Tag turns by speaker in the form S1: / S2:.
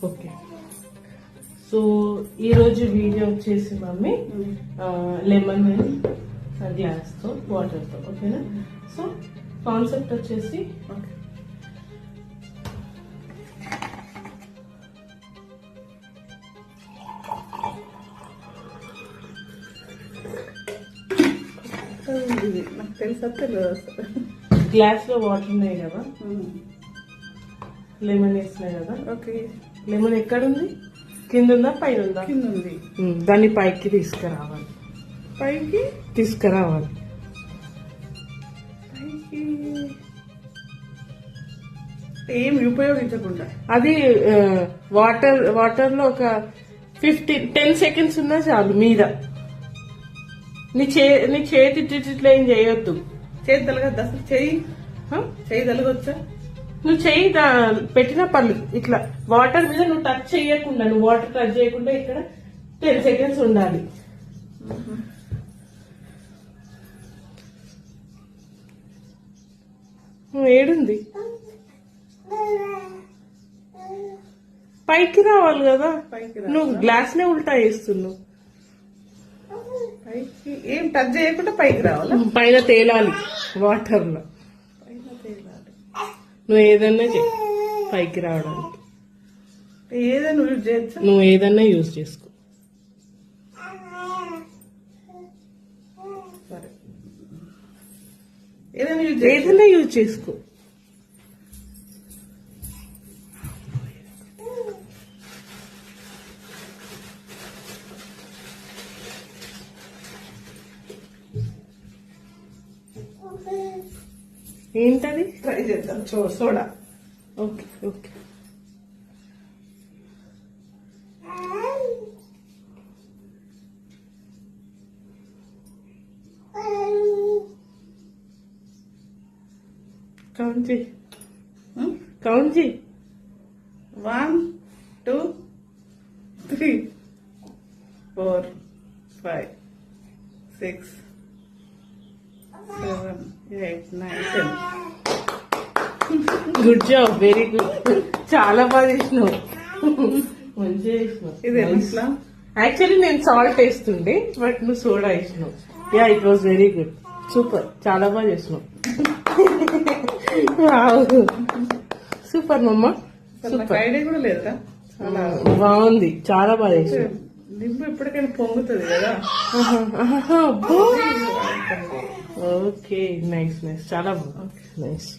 S1: Okay. So ఈరోజు video వచ్చేసి mummy lemon గ్లాస్తో వాటర్తో, ఓకేనా? సో కాన్సెప్ట్ వచ్చేసి
S2: నాకు తెలుసా తెలియదు.
S1: గ్లాస్ లో వాటర్ ఉన్నాయి కదా, లెమన్ వేసినాయి కదా.
S2: ఓకే,
S1: లెమన్ ఎక్కడుంది? కింద ఉందా పైన ఉందా?
S2: కింద ఉంది.
S1: దాన్ని పైకి తీసుకురావాలి.
S2: పైకి
S1: తీసుకురావాలి.
S2: పైకి ఏమి ఉపయోగించకుండా
S1: అది వాటర్ లో ఒక 10 సెకండ్స్ ఉన్నా చాలు. మీద నీ చేతి ఇట్లా ఏం చేయొద్దు.
S2: చేతి తలగద్దు అసలు. చేయి తలగొచ్చా?
S1: నువ్వు చెయ్యి పెట్టిన పళ్ళు ఇట్లా వాటర్ మీద నువ్వు టచ్ చేయకుండా, నువ్వు వాటర్ టచ్ చేయకుండా ఇక్కడ 10 సెకండ్స్ ఉండాలి. ఏడుంది? పైకి రావాలి కదా. నువ్వు గ్లాస్ నే ఉల్టా వేస్తున్నావు.
S2: పైకి ఏం టచ్ చేయకుండా పైకి రావాలా?
S1: పైన తేలాలి వాటర్ లో. నువ్వు ఏదన్నా చెయ్యి పైకి రావడానికి.
S2: ఏదైనా యూజ్ చేయొచ్చా?
S1: నువ్వు ఏదన్నా యూజ్ చేసుకో.
S2: సరే, ఏదైనా
S1: యూజ్ చేసుకో. ఏంటది?
S2: ట్రై చేద్దాం. సోడా.
S1: Okay okay. కౌంట్ చేయి.
S2: 1 2 3 4 5 6 7 8 9 10.
S1: Good job, very good. చాలా బాగా చేసినావు, మంచిగా చేసినావు.
S2: ఇది ఎట్లా?
S1: యాక్చువల్లీ నేను సాల్ట్ వేస్తుండే, బట్ నువ్వు సోడా వేసినావు. Yeah, it was very good. Super, చాలా బాగా చేసినావు. సూపర్ మమ్మ, సూపర్.
S2: ఐడియా కూడా లేదా?
S1: బాగుంది, చాలా బాగా చేసినావు.
S2: దింపు ఎప్పటికైనా పొంగుతుంది కదా.
S1: ఓకే, నైస్ నైస్, చాలా బాగుంది, నైస్.